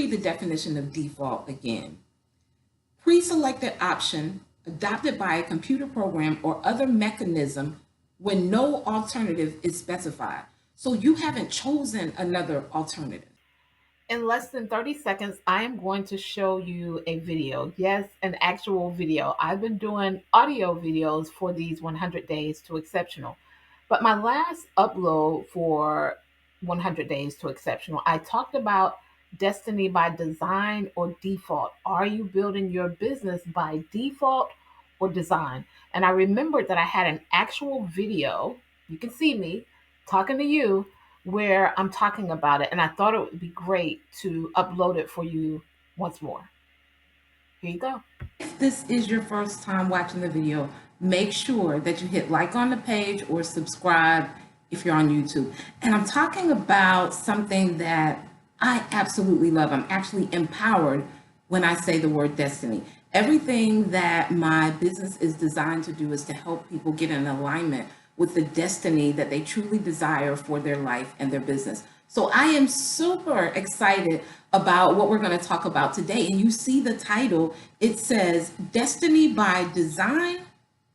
read the definition of default again. Pre-selected option adopted by a computer program or other mechanism when no alternative is specified. So you haven't chosen another alternative. In less than 30 seconds, I am going to show you a video. Yes, an actual video. I've been doing audio videos for these 100 days to exceptional. But my last upload for 100 days to exceptional, I talked about destiny by design or default. Are you building your business by default or design? And I remembered that I had an actual video. You can see me talking to you where I'm talking about it, and I thought it would be great to upload it for you once more. Here you go. If this is your first time watching the video, make sure that you hit like on the page or subscribe if you're on YouTube. And I'm talking about something that I absolutely love. I'm actually empowered when I say the word destiny. Everything that my business is designed to do is to help people get in alignment with the destiny that they truly desire for their life and their business. So I am super excited about what we're going to talk about today. And you see the title, it says Destiny by Design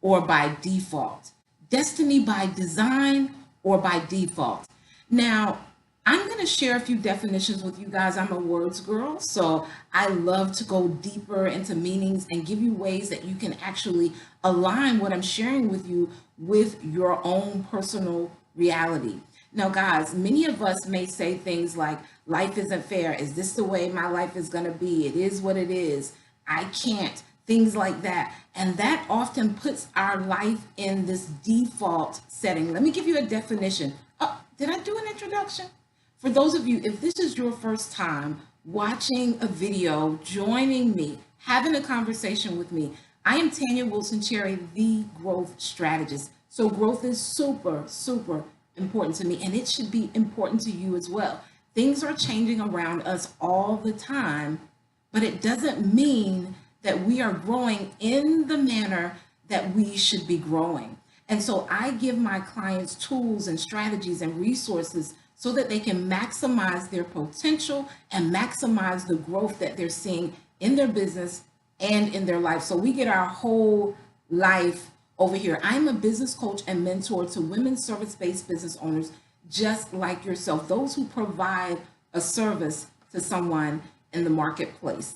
or by Default. Destiny by Design or by Default. Now, I'm going to share a few definitions with you guys. I'm a words girl, so I love to go deeper into meanings and give you ways that you can actually align what I'm sharing with you with your own personal reality. Now, guys, many of us may say things like, life isn't fair. Is this the way my life is going to be? It is what it is. I can't. Things like that. And that often puts our life in this default setting. Let me give you a definition. Oh, did I do an introduction? For those of you, if this is your first time watching a video, joining me, having a conversation with me, I am Tanya Wilson Cherry, the growth strategist. So growth is super, super important to me, and it should be important to you as well. Things are changing around us all the time, but it doesn't mean that we are growing in the manner that we should be growing. And so I give my clients tools and strategies and resources so that they can maximize their potential and maximize the growth that they're seeing in their business and in their life. So we get our whole life over here. I'm a business coach and mentor to women service-based business owners just like yourself, those who provide a service to someone in the marketplace,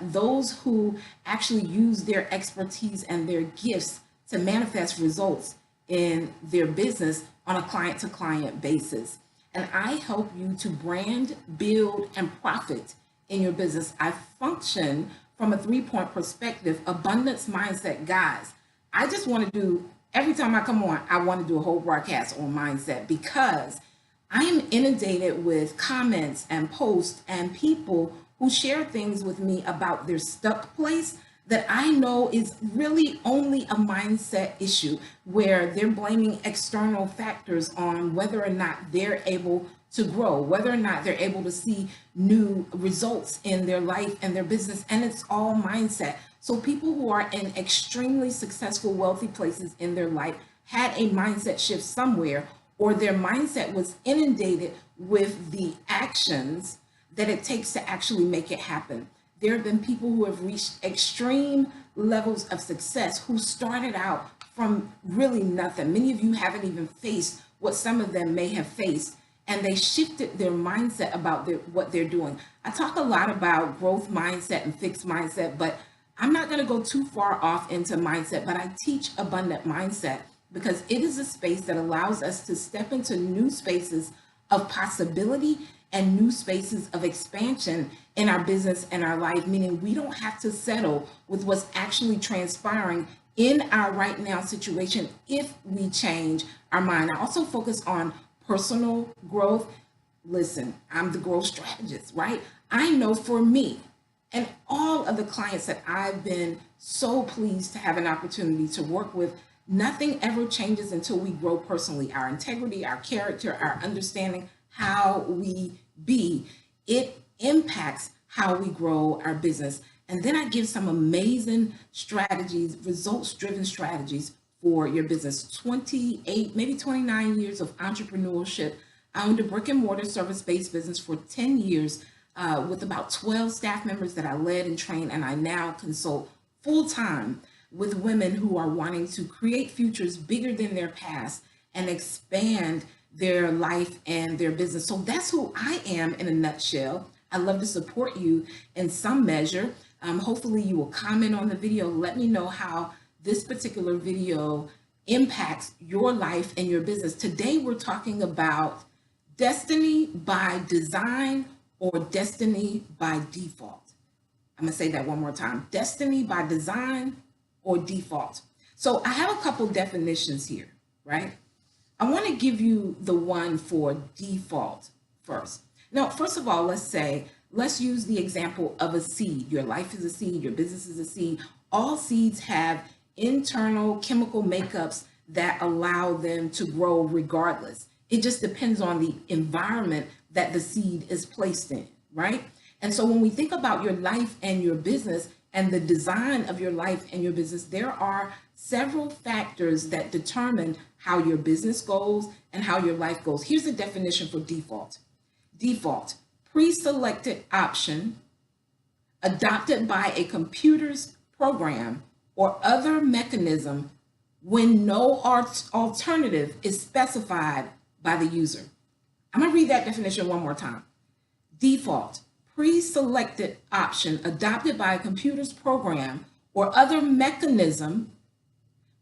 those who actually use their expertise and their gifts to manifest results in their business on a client-to-client basis. And I help you to brand, build, and profit in your business. I function from a three-point perspective, abundance mindset. Guys, I just want to do, every time I come on, I want to do a whole broadcast on mindset because I am inundated with comments and posts and people who share things with me about their stuck place that I know is really only a mindset issue where they're blaming external factors on whether or not they're able to grow, whether or not they're able to see new results in their life and their business. And it's all mindset. So people who are in extremely successful, wealthy places in their life had a mindset shift somewhere, or their mindset was inundated with the actions that it takes to actually make it happen. There have been people who have reached extreme levels of success who started out from really nothing. Many of you haven't even faced what some of them may have faced, and they shifted their mindset about what they're doing. I talk a lot about growth mindset and fixed mindset, but I'm not going to go too far off into mindset, but I teach abundant mindset because it is a space that allows us to step into new spaces of possibility and new spaces of expansion in our business and our life, meaning we don't have to settle with what's actually transpiring in our right now situation if we change our mind. I also focus on personal growth. Listen, I'm the growth strategist, right? I know for me and all of the clients that I've been so pleased to have an opportunity to work with, nothing ever changes until we grow personally. Our integrity, our character, our understanding, how we be, it impacts how we grow our business. And then I give some amazing strategies, results-driven strategies for your business. 28, maybe 29 years of entrepreneurship. I owned a brick and mortar service-based business for 10 years. with about 12 staff members that I led and trained, and I now consult full time with women who are wanting to create futures bigger than their past and expand their life and their business. So that's who I am in a nutshell. I love to support you in some measure. Hopefully you will comment on the video. Let me know how this particular video impacts your life and your business. Today we're talking about destiny by design or destiny by default. I'm going to say that one more time. Destiny by design or default. So I have a couple definitions here, right? I want to give you the one for default first. Now, first of all, let's use the example of a seed. Your life is a seed, your business is a seed. All seeds have internal chemical makeups that allow them to grow regardless. It just depends on the environment that the seed is placed in, right? And so when we think about your life and your business and the design of your life and your business, there are several factors that determine how your business goes and how your life goes. Here's the definition for default. Default, pre-selected option adopted by a computer's program or other mechanism when no alternative is specified by the user. I'm going to read that definition one more time. Default, pre-selected option adopted by a computer's program or other mechanism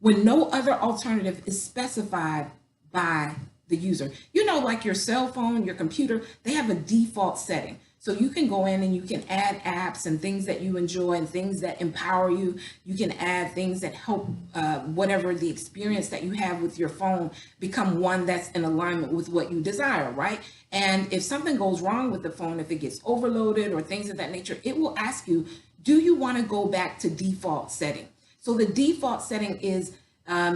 when no other alternative is specified by the user. You know, like your cell phone, your computer, they have a default setting. So you can go in and you can add apps and things that you enjoy and things that empower you. You can add things that help whatever the experience that you have with your phone become one that's in alignment with what you desire, right? And if something goes wrong with the phone, if it gets overloaded or things of that nature, it will ask you, do you want to go back to default setting? So the default setting is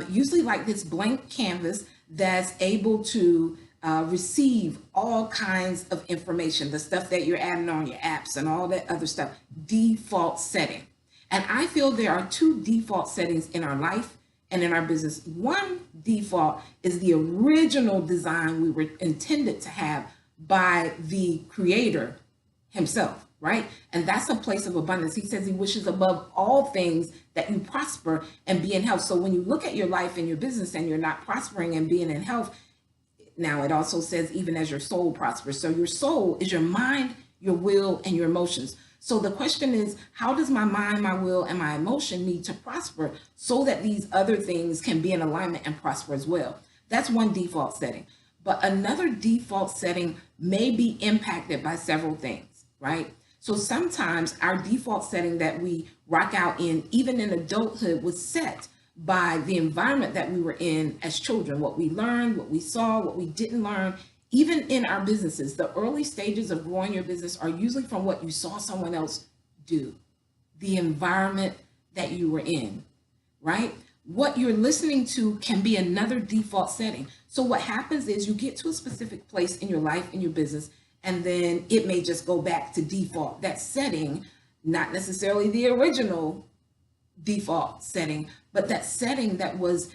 usually like this blank canvas that's able to receive all kinds of information, the stuff that you're adding on your apps and all that other stuff, default setting. And I feel there are two default settings in our life and in our business. One default is the original design we were intended to have by the creator himself, right? And that's a place of abundance. He says he wishes above all things that you prosper and be in health. So when you look at your life and your business and you're not prospering and being in health, now it also says even as your soul prospers. So your soul is your mind, your will, and your emotions. So the question is, how does my mind, my will, and my emotion need to prosper so that these other things can be in alignment and prosper as well? That's one default setting. But another default setting may be impacted by several things, right? So sometimes our default setting that we rock out in, even in adulthood, was set by the environment that we were in as children, what we learned, what we saw, what we didn't learn. Even in our businesses, the early stages of growing your business are usually from what you saw someone else do, the environment that you were in, right? What you're listening to can be another default setting. So what happens is you get to a specific place in your life, in your business, and then it may just go back to default. That setting, not necessarily the original default setting, but that setting that was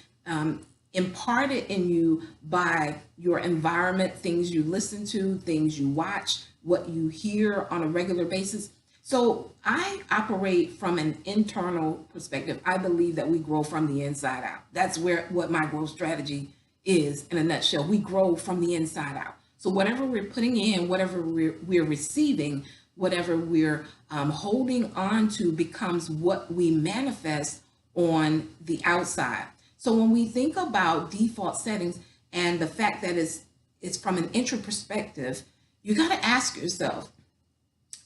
imparted in you by your environment, things you listen to, things you watch, what you hear on a regular basis. So I operate from an internal perspective. I believe that we grow from the inside out. That's what my growth strategy is in a nutshell. We grow from the inside out. So whatever we're putting in, whatever we're receiving, whatever we're holding on to becomes what we manifest on the outside. So when we think about default settings and the fact that it's from an intra perspective, you got to ask yourself.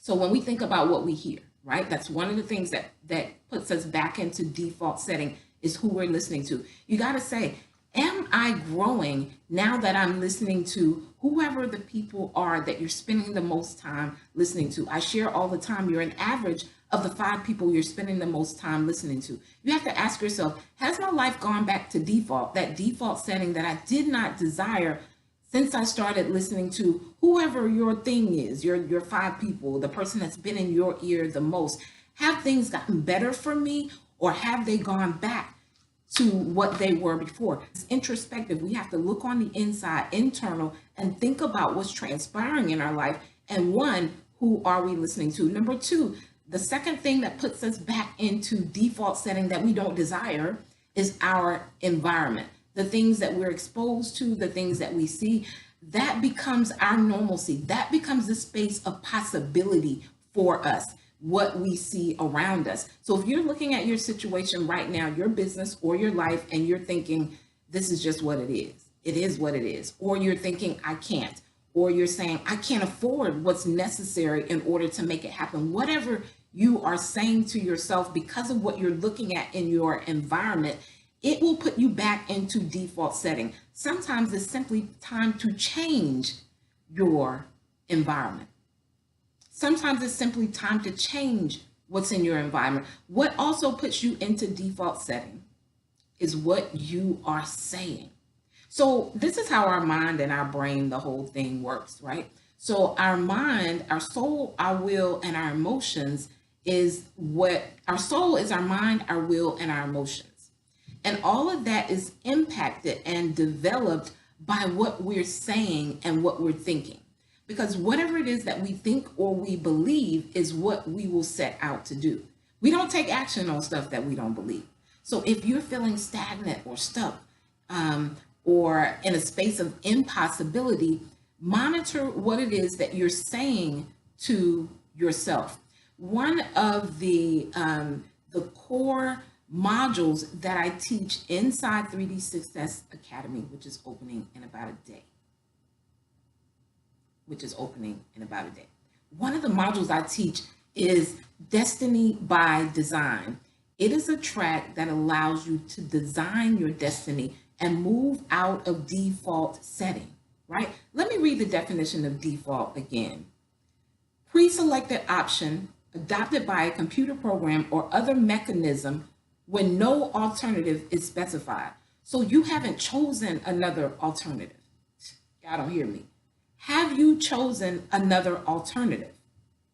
So when we think about what we hear, right? That's one of the things that puts us back into default setting is who we're listening to. You got to say, am I growing now that I'm listening to whoever the people are that you're spending the most time listening to? I share all the time, you're an average of the 5 people you're spending the most time listening to. You have to ask yourself, has my life gone back to default, that default setting that I did not desire since I started listening to whoever your thing is, your 5 people, the person that's been in your ear the most? Have things gotten better for me, or have they gone back to what they were before? It's introspective. We have to look on the inside, internal, and think about what's transpiring in our life. And one, Who are we listening to? Number two, the second thing that puts us back into default setting that we don't desire is our environment. The things that we're exposed to, the things that we see, that becomes our normalcy. That becomes the space of possibility for us, what we see around us. So if you're looking at your situation right now, your business or your life, and you're thinking, this is just what it is what it is, or you're thinking, I can't, or you're saying, I can't afford what's necessary in order to make it happen, whatever you are saying to yourself because of what you're looking at in your environment, it will put you back into default setting. Sometimes it's simply time to change your environment. Sometimes it's simply time to change what's in your environment. What also puts you into default setting is what you are saying. So this is how our mind and our brain, the whole thing works, right? So our mind, our soul, our will, and our emotions is what our soul is, our mind, our will, and our emotions. And all of that is impacted and developed by what we're saying and what we're thinking. Because whatever it is that we think or we believe is what we will set out to do. We don't take action on stuff that we don't believe. So if you're feeling stagnant or stuck, or in a space of impossibility, monitor what it is that you're saying to yourself. One of the core modules that I teach inside 3D Success Academy, which is opening in about a day. One of the modules I teach is Destiny by Design. It is a track that allows you to design your destiny and move out of default setting, right? Let me read the definition of default again. Pre-selected option adopted by a computer program or other mechanism when no alternative is specified. So you haven't chosen another alternative. Y'all don't hear me. Have you chosen another alternative,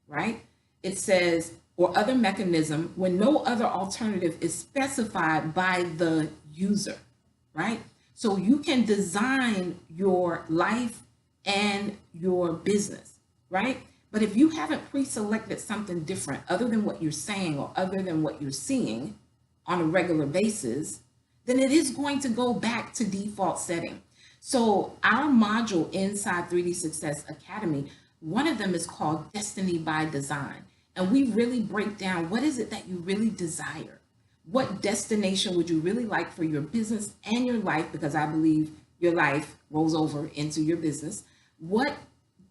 right? It says, or other mechanism when no other alternative is specified by the user, right? So you can design your life and your business, right? But if you haven't pre-selected something different other than what you're saying or other than what you're seeing on a regular basis, then it is going to go back to default setting. So our module inside 3D Success Academy, one of them is called Destiny by Design. And we really break down what is it that you really desire? What destination would you really like for your business and your life? Because I believe your life rolls over into your business. What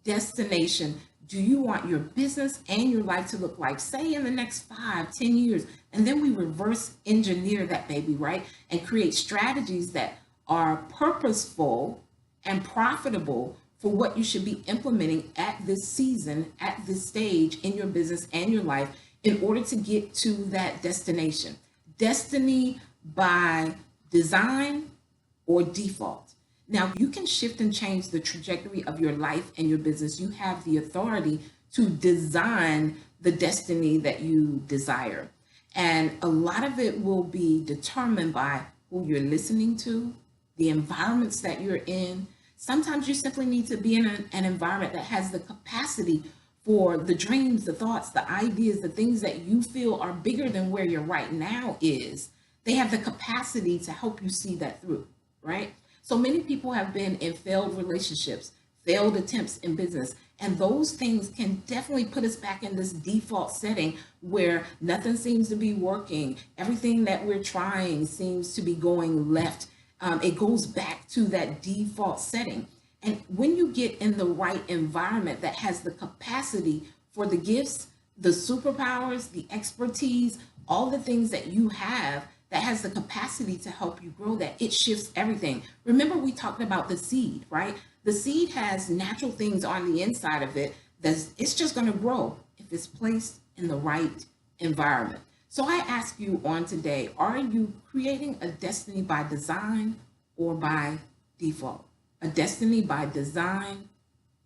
destination do you want your business and your life to look like, say in the next 5, 10 years? And then we reverse engineer that baby, right? And create strategies that are purposeful and profitable for what you should be implementing at this season, at this stage in your business and your life in order to get to that destination. Destiny by design or default. Now, you can shift and change the trajectory of your life and your business. You have the authority to design the destiny that you desire. And a lot of it will be determined by who you're listening to, the environments that you're in. Sometimes you simply need to be in an environment that has the capacity for the dreams, the thoughts, the ideas, the things that you feel are bigger than where you're right now is. They have the capacity to help you see that through, right? So many people have been in failed relationships, failed attempts in business, and those things can definitely put us back in this default setting where nothing seems to be working. Everything that we're trying seems to be going left. It goes back to that default setting. And when you get in the right environment that has the capacity for the gifts, the superpowers, the expertise, all the things that you have that has the capacity to help you grow that, it shifts everything. Remember, we talked about the seed, right? The seed has natural things on the inside of it it's just going to grow if it's placed in the right environment. So I ask you on today, are you creating a destiny by design or by default? A destiny by design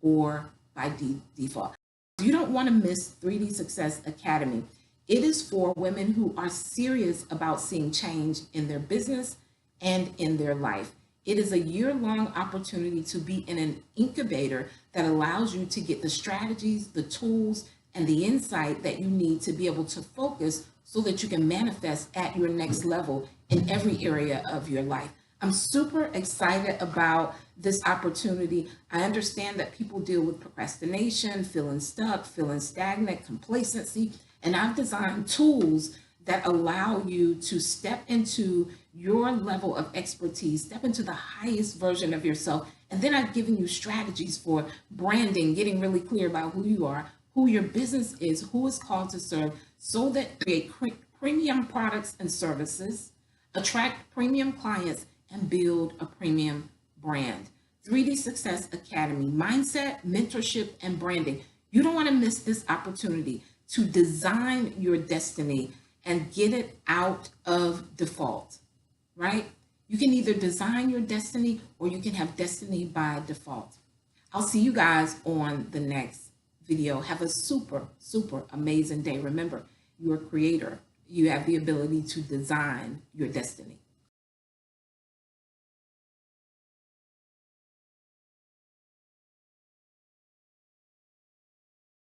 or by default? You don't want to miss 3D Success Academy. It is for women who are serious about seeing change in their business and in their life. It is a year-long opportunity to be in an incubator that allows you to get the strategies, the tools, and the insight that you need to be able to focus so that you can manifest at your next level in every area of your life. I'm super excited about this opportunity. I understand that people deal with procrastination, feeling stuck, feeling stagnant, complacency, and I've designed tools that allow you to step into your level of expertise, step into the highest version of yourself. And then I've given you strategies for branding, getting really clear about who you are, who your business is, who is called to serve, so that you create premium products and services, attract premium clients, and build a premium brand. 3D Success Academy, mindset, mentorship, and branding. You don't want to miss this opportunity to design your destiny and get it out of default, right? You can either design your destiny or you can have destiny by default. I'll see you guys on the next video. Have a super, super amazing day. Remember, you're a creator. You have the ability to design your destiny.